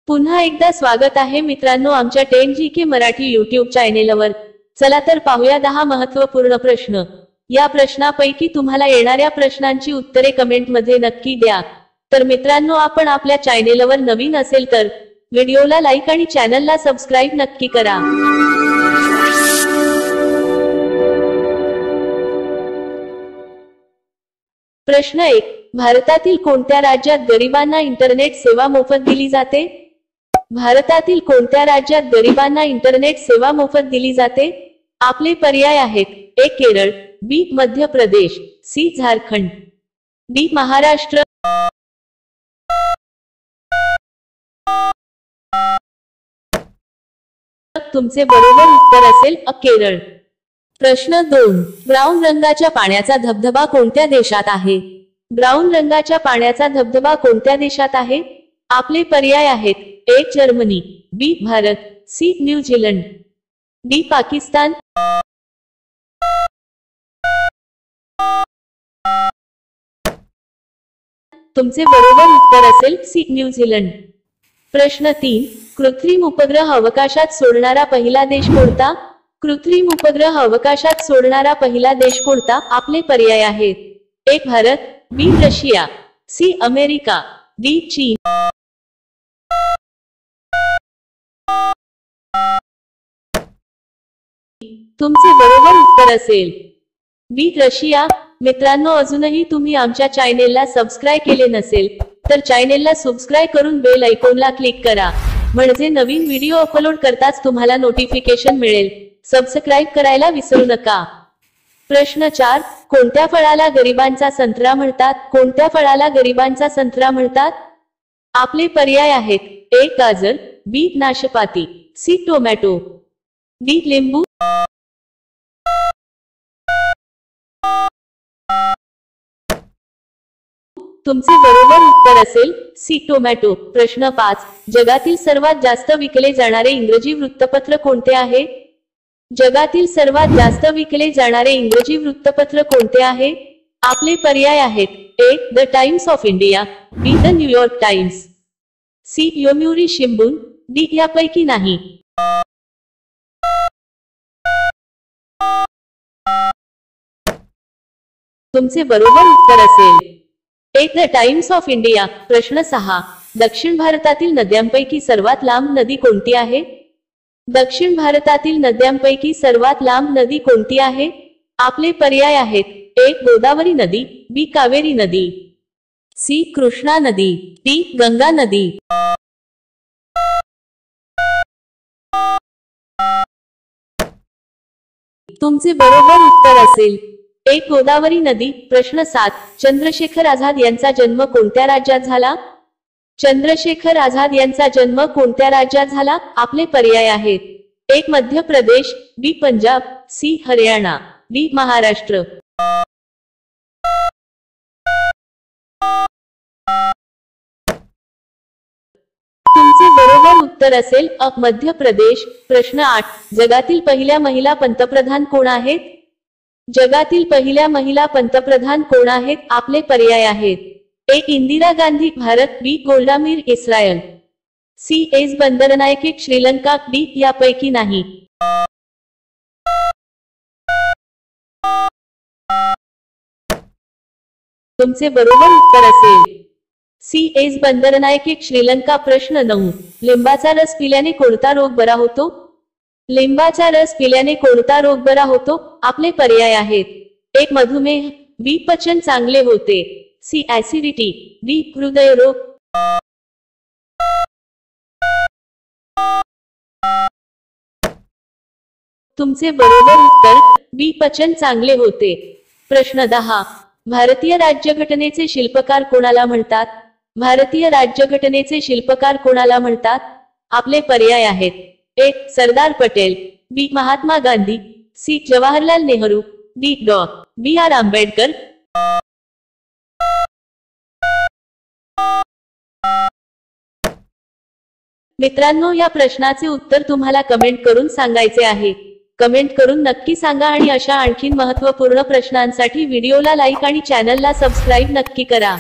पुन्हा एकदा स्वागत आहे मित्रांनो आमच्या 10GK मराठी YouTube चॅनेलवर। चला तर पाहूया 10 महत्त्वपूर्ण प्रश्न। या प्रश्नापैकी तुम्हाला येणाऱ्या प्रश्नांची उत्तरे कमेंट मध्ये नक्की द्या। तर मित्रांनो आपण आपल्या चॅनेलवर नवीन असेल तर व्हिडिओला लाईक आणि चॅनलला सबस्क्राइब नक्की करा। प्रश्न 1, भारतातील कोणत्या राज्यात गरिबांना इंटरनेट सेवा मोफत दिली जाते? भारतातील कोणत्या राज्यात गरिबांना इंटरनेट सेवा मोफत दिली जाते? आपले पर्याय आहेत: ए केरळ, बी मध्य प्रदेश, सी झारखंड, डी महाराष्ट्र। तुमचे बरोबर उत्तर असेल अ केरळ। प्रश्न 2, ब्राऊन रंगाच्या पाण्याचा धबधबा कोणत्या देशात आहे? ब्राऊन रंगाच्या पाण्याचा धबधबा कोणत्या देशात आहे? आपले पर्याय आहेत: A Germany, B Bharat, C New Zealand, D Pakistan. तुमचे बरोबर उत्तर असेल सी न्यूझीलंड। प्रश्न 3, कृत्रिम उपग्रह अवकाशात सोडणारा पहिला देश कोणता? कृत्रिम उपग्रह अवकाशात सोडणारा पहिला देश कोणता? आपले पर्याय आहेत: ए भारत, बी रशिया, सी अमेरिका, डी चीन। तुमचे बरोबर उत्तर असेल बी रशिया। मित्रांनो अजूनही तुम्ही आमच्या चॅनेलला सबस्क्राइब केले नसेल तर चॅनेलला सबस्क्राइब करून बेल आयकॉनला क्लिक करा, म्हणजे नवीन व्हिडिओ अपलोड करताच तुम्हाला नोटिफिकेशन मिळेल। सबस्क्राइब करायला विसरू नका। प्रश्न 4, कोणत्या फळाला गरिबांचा संत्रा म्हणतात? कोणत्या फळाला गरिबांचा संत्रा म्हणतात? आपले पर्याय आहेत: ए गाजर, बी नाशपाती, सी टोमॅटो, डी लिंबू। तुमचे बरोबर उत्तर असेल सी टोमॅटो। प्रश्न 5, जगातील सर्वात जास्त विकले जाणारे इंग्रजी वृत्तपत्र कोणते आहे? जगातील सर्वात जास्त विकले जाणारे इंग्रजी वृत्तपत्र कोणते आहे? आपले पर्याय आहेत: A the Times of India, B the New York Times, C Yomiuri Shimbun, D यापैकी नाही। तुमचे बरोबर उत्तर असेल A the Times of India. प्रश्न 6, दक्षिण भारतातील नद्यांपैकी सर्वात लांब नदी कोणती आहे? दक्षिण भारतातील नद्यांपैकी सर्वात लांब नदी कोणती आहे? आपले पर्याय आहेत: ए गोदावरी नदी, बी कावेरी नदी, सी कृष्णा नदी, डी गंगा नदी। तुमचे बरोबर उत्तर असेल ए गोदावरी नदी। प्रश्न 7, चंद्रशेखर आझाद यांचा जन्म कोणत्या राज्यात झाला? चंद्रशेखर आझाद यांचा जन्म कोणत्या राज्यात झाला? आपले पर्याय आहेत: ए मध्य प्रदेश, बी पंजाब, सी हरियाणा, डी महाराष्ट्र। तुमचे बरोबर उत्तर असेल अ मध्य प्रदेश। प्रश्न 8, जगातील पहिल्या महिला पंतप्रधान कोण आहेत? जगातील पहिल्या महिला पंतप्रधान कोण आहेत? आपले पर्याय आहेत: A Indira Gandhi Bharat, B Golda Meir Israel, C S Bandaranaike Sri Lanka, D यापैकी नाही। तुमचे बरोबर उत्तर असेल सी एस बंदरनायके श्रीलंका। प्रश्न 9, लिंबाचा रस पिल्याने कोणता रोग बरा होतो? लिंबाचा रस पिल्याने कोणता रोग बरा होतो? आपले पर्याय आहेत: ए मधुमेह, बी पचन चांगले होते, सी ऍसिडिटी, डी हृदयरोग। तुमचे बरोबर उत्तर बी पचन चांगले होते। प्रश्न 10, भारतीय राज्यघटनेचे शिल्पकार कोणाला म्हणतात? भारतीय राज्यघटनेचे शिल्पकार कोणाला म्हणतात? आपले पर्याय आहेत: ए सरदार पटेल, बी महात्मा गांधी, सी जवाहरलाल नेहरू, डी डॉ. बी आर आंबेडकर। मित्रांनो या प्रश्नाचे उत्तर तुम्हाला कमेंट करून सांगायचे आहे। कमेंट करून नक्की सांगा आणि अशा आणखीन महत्त्वपूर्ण प्रश्नांसाठी व्हिडिओला लाईक आणि चॅनलला सबस्क्राइब नक्की करा।